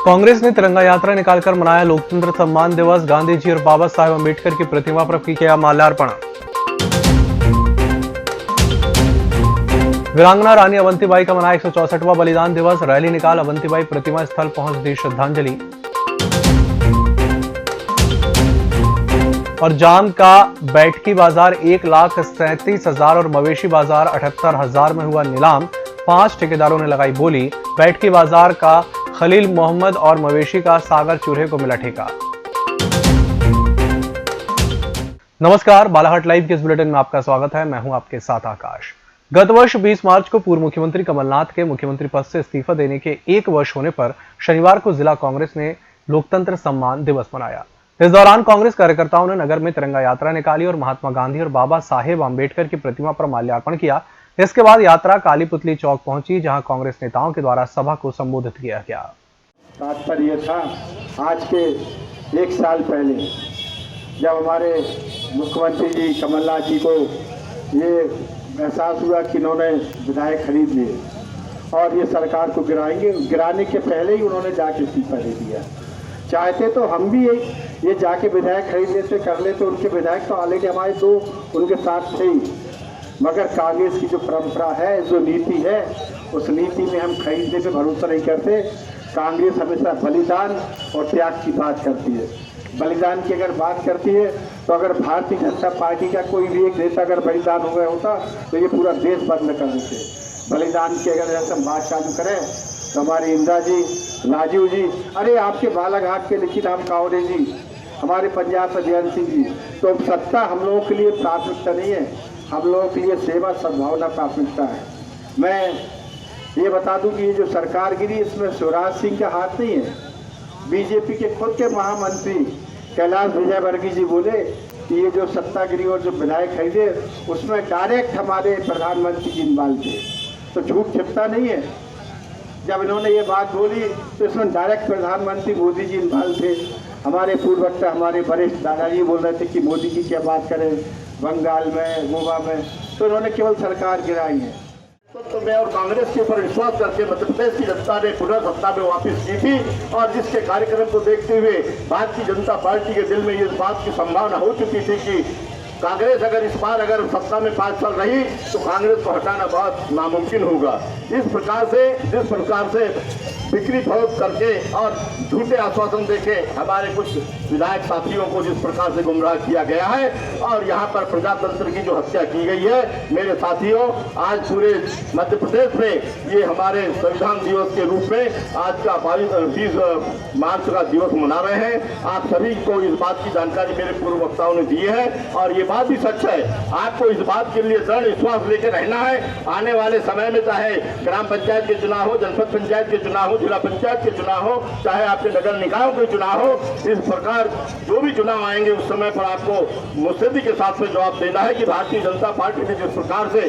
कांग्रेस ने तिरंगा यात्रा निकालकर मनाया लोकतंत्र सम्मान दिवस। गांधी जी और बाबा साहेब अम्बेडकर की प्रतिमा पर किया माल्यार्पण। वीरांगना रानी अवंतीबाई का मनाया 164वां बलिदान दिवस। रैली निकाल अवंतीबाई प्रतिमा स्थल पहुंच दी श्रद्धांजलि। और जाम का बैठकी बाजार 1,37,000 और मवेशी बाजार 78,000 में हुआ नीलाम। 5 ठेकेदारों ने लगाई बोली। बैठकी बाजार का खलील मोहम्मद और मवेशी का सागर चूल्हे को मिला ठेका। नमस्कार, बालाघाट लाइव के इस बुलेटिन में आपका स्वागत है। मैं हूं आपके साथ आकाश। गत वर्ष 20 मार्च को पूर्व मुख्यमंत्री कमलनाथ के मुख्यमंत्री पद से इस्तीफा देने के 1 वर्ष होने पर शनिवार को जिला कांग्रेस ने लोकतंत्र सम्मान दिवस मनाया। इस दौरान कांग्रेस कार्यकर्ताओं ने नगर में तिरंगा यात्रा निकाली और महात्मा गांधी और बाबा साहेब अम्बेडकर की प्रतिमा पर माल्यार्पण किया। इसके बाद यात्रा काली पुतली चौक पहुंची, जहां कांग्रेस नेताओं के द्वारा सभा को संबोधित किया गया। तात्पर्य था, आज के 1 साल पहले जब हमारे मुख्यमंत्री जी कमलनाथ जी को ये एहसास हुआ कि इन्होंने विधायक खरीद लिए और ये सरकार को गिराएंगे, गिराने के पहले ही उन्होंने जाके इस्तीफा दे दिया। चाहते तो हम भी ये जाके विधायक खरीद लेते, कर लेते। उनके विधायक तो ऑलरेडी हमारे 2 उनके साथ थे ही, मगर कांग्रेस की जो परंपरा है, जो नीति है, उस नीति में हम खरीदने पे भरोसा नहीं करते। कांग्रेस हमेशा बलिदान और त्याग की बात करती है। बलिदान की अगर बात करती है तो अगर भारतीय जनता पार्टी का कोई भी एक नेता अगर बलिदान हो गया होता तो ये पूरा देश बंद कर देते। बलिदान की अगर ऐसा बात चालू करें तो हमारे इंदिरा जी, राजीव जी, अरे आपके बालाघाट के लिखित राम कावड़े जी, हमारे पंजाब से जयंत सिंह जी। तो सत्ता हम लोगों के लिए प्राथमिकता नहीं है, हम लोगों के लिए सेवा सद्भावना प्राथमिकता है। मैं ये बता दूं कि ये जो सरकार गिरी, इसमें शिवराज सिंह का हाथ नहीं है। बीजेपी के खुद के महामंत्री कैलाश विजयवर्गीय जी बोले कि ये जो सत्तागिरी और जो विधायक खरीदे उसमें डायरेक्ट हमारे प्रधानमंत्री जी इन्वॉल्व थे। तो झूठ छिपता नहीं है। जब इन्होंने ये बात बोली तो इसमें डायरेक्ट प्रधानमंत्री मोदी जी इन्वॉल्व थे। हमारे पूर्व वक्ता, हमारे वरिष्ठ दादाजी बोल रहे थे कि मोदी जी क्या बात करें बंगाल में, गोवा में, तो इन्होंने केवल सरकार गिराई है। तो मैं और कांग्रेस के ऊपर विश्वास करके मध्य प्रदेश की जनता ने पुनः सत्ता में वापस की थी और जिसके कार्यक्रम को देखते हुए भारतीय जनता पार्टी के दिल में इस बात की संभावना हो चुकी थी कि कांग्रेस अगर इस बार अगर सत्ता में 5 साल रही तो कांग्रेस को हटाना बहुत नामुमकिन होगा। जिस प्रकार से बिक्री फरोख्त करके और झूठे आश्वासन देके हमारे कुछ विधायक साथियों को जिस प्रकार से गुमराह किया गया है और यहाँ पर प्रजातंत्र की जो हत्या की गई है, मेरे साथियों, आज पूरे मध्य प्रदेश में ये हमारे संविधान दिवस के रूप में आज का 20 मार्च का दिवस मना रहे हैं। आप सभी को इस बात की जानकारी मेरे पूर्व वक्ताओं ने दी है और ये बात भी सच है। आपको इस बात के लिए दृढ़ विश्वास लेकर रहना है। आने वाले समय में चाहे ग्राम पंचायत के चुनाव हो, जनपद पंचायत के चुनाव हो, जिला पंचायत के चुनाव हो, चाहे आपके नगर निकायों के चुनाव हो, इस प्रकार जो भी चुनाव आएंगे उस समय पर आपको मुस्तैदी के साथ में जवाब देना है कि भारतीय जनता पार्टी ने जिस प्रकार से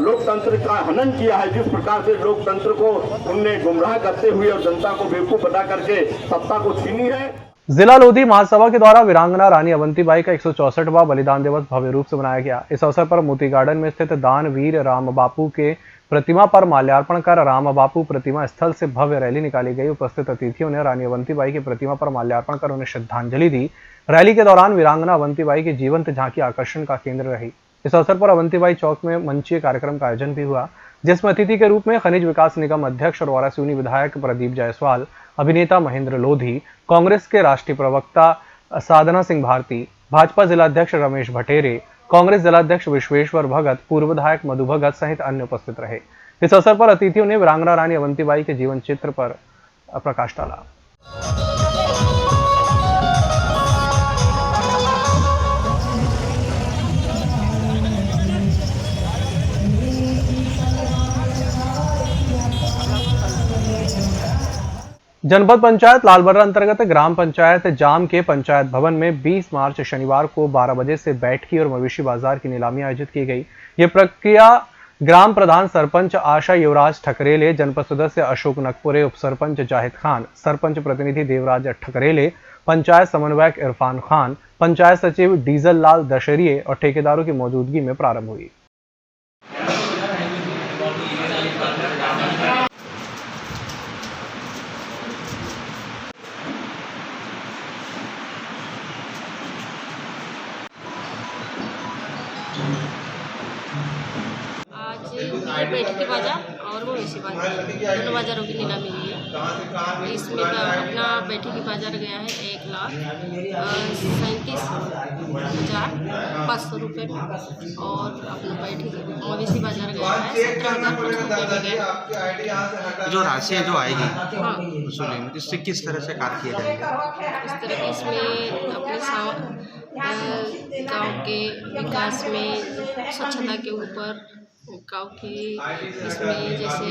लोकतंत्र का हनन किया है, जिस प्रकार से लोकतंत्र को उनने गुमराह करते हुए और जनता को बेवकूफ बना करके सत्ता को छीनी है। जिला लोधी महासभा के द्वारा वीरांगना रानी अवंतीबाई का 164वां बलिदान दिवस भव्य रूप से मनाया गया। इस अवसर पर मोती गार्डन में स्थित दानवीर राम बापू के प्रतिमा पर माल्यार्पण कर राम बापू प्रतिमा स्थल से भव्य रैली निकाली गई। उपस्थित अतिथियों ने रानी अवंतीबाई की प्रतिमा पर माल्यार्पण कर उन्हें श्रद्धांजलि दी। रैली के दौरान वीरांगना अवंतीबाई की जीवंत झांकी आकर्षण का केंद्र रही। इस अवसर पर अवंतीबाई चौक में मंचीय कार्यक्रम का आयोजन भी हुआ, जिसमें अतिथि के रूप में खनिज विकास निगम अध्यक्ष और वारासिवनी विधायक प्रदीप जायसवाल, अभिनेता महेंद्र लोधी, कांग्रेस के राष्ट्रीय प्रवक्ता साधना सिंह भारती, भाजपा जिलाध्यक्ष रमेश भटेरे, कांग्रेस जिलाध्यक्ष विश्वेश्वर भगत, पूर्व विधायक मधु भगत सहित अन्य उपस्थित रहे। इस अवसर पर अतिथियों ने वीरांगना रानी अवंतीबाई के जीवन चित्र पर प्रकाश डाला। जनपद पंचायत लालबर्रा अंतर्गत ग्राम पंचायत जाम के पंचायत भवन में 20 मार्च शनिवार को 12 बजे से बैठकी और मवेशी बाजार की नीलामी आयोजित की गई। ये प्रक्रिया ग्राम प्रधान सरपंच आशा युवराज ठकरेले, जनपद सदस्य अशोक नकपुरे, उप सरपंच जाहिद खान, सरपंच प्रतिनिधि देवराज ठकरेले, पंचायत समन्वयक इरफान खान, पंचायत सचिव डीजल लाल दशरिये और ठेकेदारों की मौजूदगी में प्रारंभ हुई। आज ये बैठकी बाजार और मवेशी बाजार दोनों बाजारों की नीलामी हुई है। इसमें अपना बैठकी बाजार गया है 1,37,500 रुपये में और अपना बैठकी मवेशी बाजार गया है 17,500 रुपये में गया। जो राशियाँ जो आएगी हाँ, वसूली में इससे किस तरह से कार्य किया जाएगा? इस तरह के इसमें अपने गांव के विकास में स्वच्छता के ऊपर गाँव की इसमें जैसे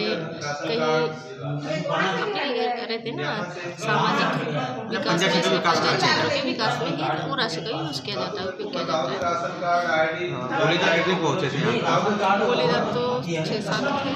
कहीं अपने रहते ना सामाजिक विकास में क्षेत्रों के विकास में ही वो राशि का यूज किया जाता है, उपयोग किया जाता है। बलिदान कितने पहुँचे थे यहाँ? बलिदान तो 6-7 थे।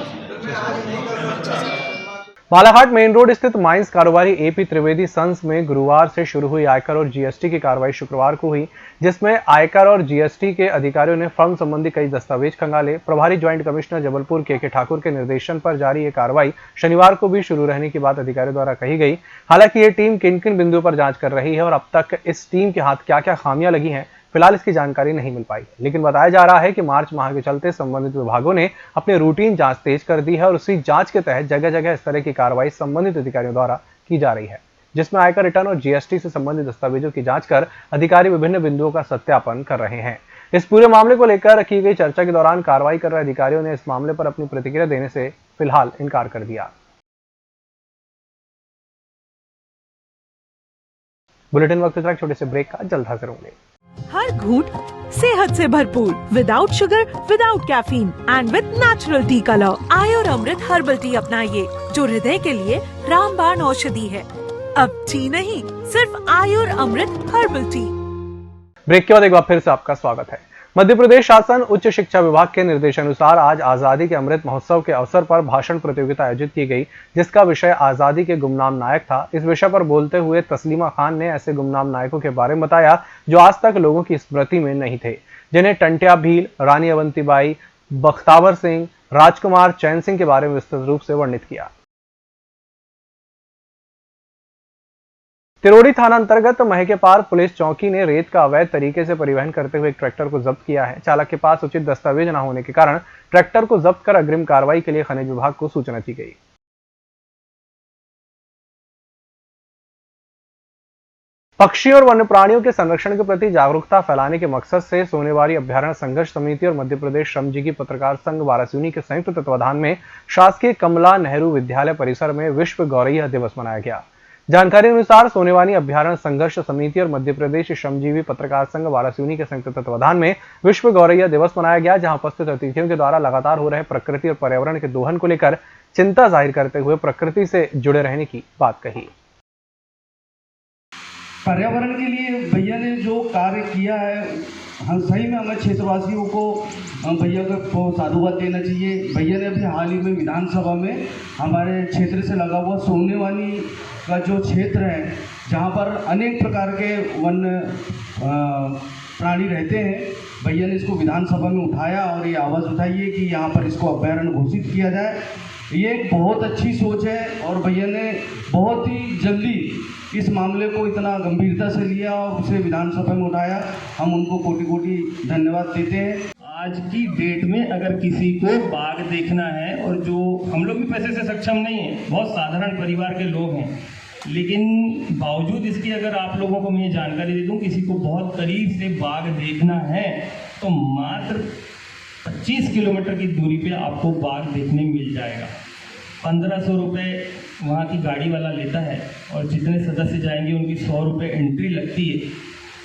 बालाघाट मेन रोड स्थित माइंस कारोबारी एपी त्रिवेदी सन्स में गुरुवार से शुरू हुई आयकर और जीएसटी की कार्रवाई शुक्रवार को हुई, जिसमें आयकर और जीएसटी के अधिकारियों ने फर्म संबंधी कई दस्तावेज खंगाले। प्रभारी ज्वाइंट कमिश्नर जबलपुर के ठाकुर के निर्देशन पर जारी ये कार्रवाई शनिवार को भी शुरू रहने की बात अधिकारियों द्वारा कही गई। हालांकि ये टीम किन किन बिंदुओं पर जांच कर रही है और अब तक इस टीम के हाथ क्या क्या खामियां लगी हैं, फिलहाल इसकी जानकारी नहीं मिल पाई, लेकिन बताया जा रहा है कि मार्च माह के चलते संबंधित विभागों ने अपनी रूटीन जांच तेज कर दी है और उसी जांच के तहत जगह जगह इस तरह की कार्रवाई संबंधित अधिकारियों द्वारा की जा रही है, जिसमें आयकर रिटर्न और जीएसटी से संबंधित दस्तावेजों की जांच कर अधिकारी विभिन्न बिंदुओं का सत्यापन कर रहे हैं। इस पूरे मामले को लेकर की गई चर्चा के दौरान कार्रवाई कर रहे अधिकारियों ने इस मामले पर अपनी प्रतिक्रिया देने से फिलहाल इनकार कर दिया। बुलेटिन वक्त तक छोटे से ब्रेक का जल्द हाजिर होंगे। हर घूंट सेहत से भरपूर, without sugar, without caffeine and with natural tea colour. Ayur Amrit herbal tea अपनाइए, जो हृदय के लिए रामबाण औषधि है। अब टी नहीं, सिर्फ आयुर अमृत हर्बल टी। ब्रेक के बाद एक बार फिर से आपका स्वागत है। मध्य प्रदेश शासन उच्च शिक्षा विभाग के निर्देशानुसार आज आजादी के अमृत महोत्सव के अवसर पर भाषण प्रतियोगिता आयोजित की गई, जिसका विषय आजादी के गुमनाम नायक था। इस विषय पर बोलते हुए तस्लीमा खान ने ऐसे गुमनाम नायकों के बारे में बताया जो आज तक लोगों की स्मृति में नहीं थे, जिन्हें टंट्या भील, रानी अवंतीबाई, बख्तावर सिंह, राजकुमार चैन सिंह के बारे में विस्तृत रूप से वर्णित किया। तिरोड़ी थाना अंतर्गत महकेपार पुलिस चौकी ने रेत का अवैध तरीके से परिवहन करते हुए एक ट्रैक्टर को जब्त किया है। चालक के पास उचित दस्तावेज न होने के कारण ट्रैक्टर को जब्त कर अग्रिम कार्रवाई के लिए खनिज विभाग को सूचना दी गई। पक्षी और वन्य प्राणियों के संरक्षण के प्रति जागरूकता फैलाने के मकसद से सोनेवारी अभ्यारण्य संघर्ष समिति और मध्य प्रदेश श्रमजीवी पत्रकार संघ वारासिवनी के संयुक्त तत्वाधान में शासकीय कमला नेहरू विद्यालय परिसर में विश्व गौरैया दिवस मनाया गया। जानकारी अनुसार सोनेवानी अभ्यारण्य संघर्ष समिति और मध्य प्रदेश श्रमजीवी पत्रकार संघ वारासिवनी के संयुक्त तत्वाधान में विश्व गौरैया दिवस मनाया गया, जहां उपस्थित अतिथियों के द्वारा लगातार हो रहे प्रकृति और पर्यावरण के दोहन को लेकर चिंता जाहिर करते हुए प्रकृति से जुड़े रहने की बात कही। पर्यावरण के लिए भैया ने जो कार्य किया है, हम सही में हमें क्षेत्रवासियों को भैया को साधुवाद देना चाहिए। भैया ने अभी हाल ही में विधानसभा में हमारे क्षेत्र से लगा हुआ सोनेवानी का जो क्षेत्र है, जहाँ पर अनेक प्रकार के वन्य प्राणी रहते हैं, भैया ने इसको विधानसभा में उठाया और ये आवाज़ उठाई है कि यहाँ पर इसको अभ्यारण्य घोषित किया जाए। ये एक बहुत अच्छी सोच है और भैया ने बहुत ही जल्दी इस मामले को इतना गंभीरता से लिया और उसे विधानसभा में उठाया। हम उनको कोटि कोटि धन्यवाद देते हैं। आज की डेट में अगर किसी को बाघ देखना है, और जो हम लोग भी पैसे से सक्षम नहीं है, बहुत साधारण परिवार के लोग हैं, लेकिन बावजूद इसकी अगर आप लोगों को मैं जानकारी दे दूं, किसी को बहुत करीब से बाघ देखना है तो मात्र 25 किलोमीटर की दूरी पे आपको बाघ देखने मिल जाएगा। 1500 रुपये वहाँ की गाड़ी वाला लेता है और जितने सदस्य जाएंगे उनकी 100 रुपये एंट्री लगती है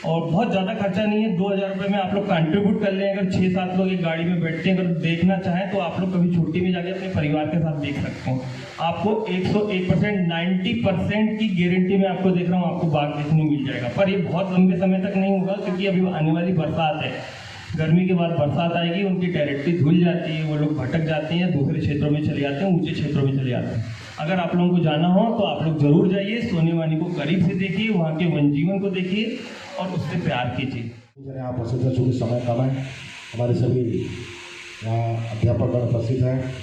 और बहुत ज़्यादा खर्चा नहीं है। 2000 रुपये में आप लोग कंट्रीब्यूट कर लें। अगर 6-7 लोग एक गाड़ी में बैठते हैं, अगर देखना चाहें तो आप लोग कभी छुट्टी में जाके अपने परिवार के साथ देख सकते हैं। आपको 101% 90% की गारंटी में आपको देख रहा हूँ, आपको बाघ देखने मिल जाएगा। पर ये बहुत लंबे समय तक नहीं होगा, क्योंकि अभी आने वाली बरसात है। गर्मी के बाद बरसात आएगी, उनकी टेरिटरी धुल जाती है, वो लोग भटक जाते हैं, दूसरे क्षेत्रों में चले जाते हैं, ऊंचे क्षेत्रों में चले जाते हैं। अगर आप लोगों को जाना हो तो आप लोग जरूर जाइए, सोनेवानी को करीब से देखिए, वहाँ के वन जीवन को देखिए और उससे प्यार कीजिए। यहाँ उपस्थित है, चूँकि समय कम है, हमारे सभी यहाँ अध्यापक उपस्थित हैं।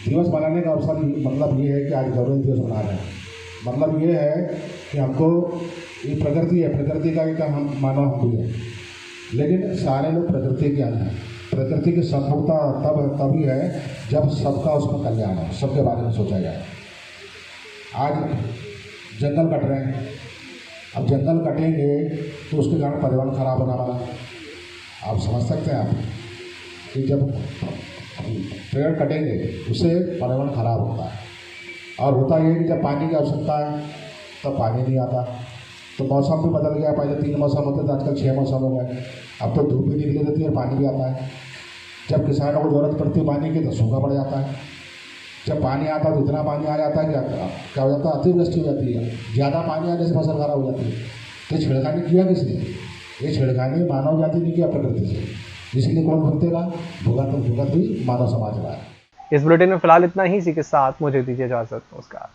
दिवस मनाने का अवसर मतलब ये है कि आज गौरव दिवस मना रहे हैं। मतलब ये है कि हमको ये प्रकृति है, प्रकृति का एक हम मानव हम भी है, लेकिन सारे लोग प्रकृति के अंग हैं। प्रकृति की संपूर्णता तभी है जब सबका उसमें कल्याण हो, सबके बारे में सोचा जाए। आज जंगल कट रहे हैं, अब जंगल कटेंगे तो उसके कारण पर्यावरण खराब होने वाला। आप समझ सकते हैं आप कि जब पेड़ कटेंगे उससे पर्यावरण खराब होता है, और होता यह है कि जब पानी की आवश्यकता है तब पानी नहीं आता। तो मौसम भी बदल गया, पहले 3 मौसम होते थे, आजकल 6 मौसम हो गए। अब तो धूप भी निकली रहती है और पानी भी आता है। जब किसानों को ज़रूरत पड़ती है पानी की तो सूखा पड़ जाता है। जब पानी आता है तो इतना पानी आ जाता है क्या हो जाता है, अतिवृष्टि हो जाती है। ज़्यादा पानी आने से फसल खराब हो जाती है। तो छेड़खानी किया किसने? ये छेड़खानी मानव जाति ने किया प्रकृति से, इसलिए कौन भुगतेगा? भुगत भी मानव समाज रहा है। इस बुलेटिन में फिलहाल इतना ही। इसी के साथ मुझे दीजिए इजाजत। नमस्कार।